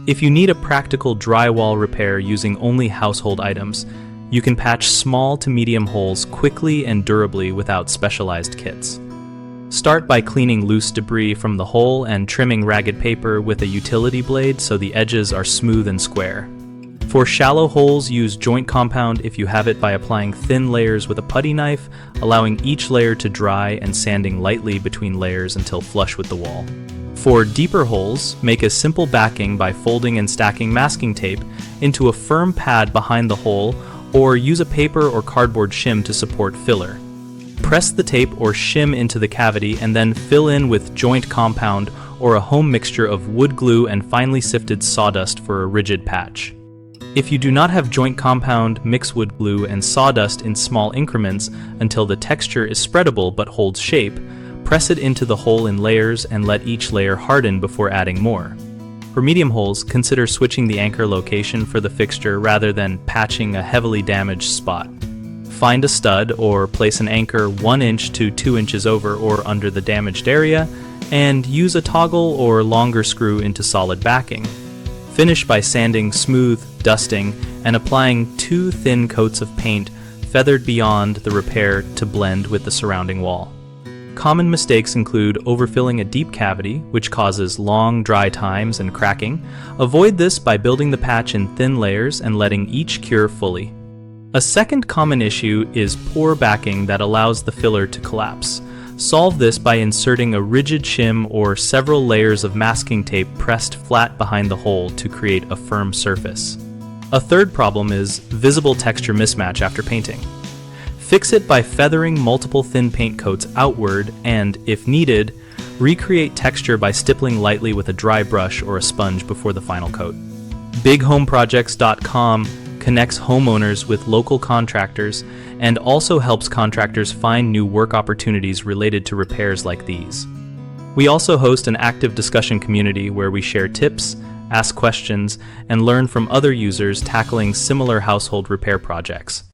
If you need a practical drywall repair using only household items, you can patch small to medium holes quickly and durably without specialized kits. Start by cleaning loose debris from the hole and trimming ragged paper with a utility blade so the edges are smooth and square. For shallow holes, use joint compound if you have it by applying thin layers with a putty knife, allowing each layer to dry and sanding lightly between layers until flush with the wall. For deeper holes, make a simple backing by folding and stacking masking tape into a firm pad behind the hole, or use a paper or cardboard shim to support filler. Press the tape or shim into the cavity and then fill in with joint compound or a home mixture of wood glue and finely sifted sawdust for a rigid patch. If you do not have joint compound, mix wood glue and sawdust in small increments until the texture is spreadable but holds shape. Press it into the hole in layers and let each layer harden before adding more. For medium holes, consider switching the anchor location for the fixture rather than patching a heavily damaged spot. Find a stud or place an anchor 1 inch to 2 inches over or under the damaged area, and use a toggle or longer screw into solid backing. Finish by sanding smooth, dusting, and applying 2 thin coats of paint feathered beyond the repair to blend with the surrounding wall. Common mistakes include overfilling a deep cavity, which causes long dry times and cracking. Avoid this by building the patch in thin layers and letting each cure fully. A second common issue is poor backing that allows the filler to collapse. Solve this by inserting a rigid shim or several layers of masking tape pressed flat behind the hole to create a firm surface. A third problem is visible texture mismatch after painting. Fix it by feathering multiple thin paint coats outward and, if needed, recreate texture by stippling lightly with a dry brush or a sponge before the final coat. BigHomeProjects.com connects homeowners with local contractors and also helps contractors find new work opportunities related to repairs like these. We also host an active discussion community where we share tips, ask questions, and learn from other users tackling similar household repair projects.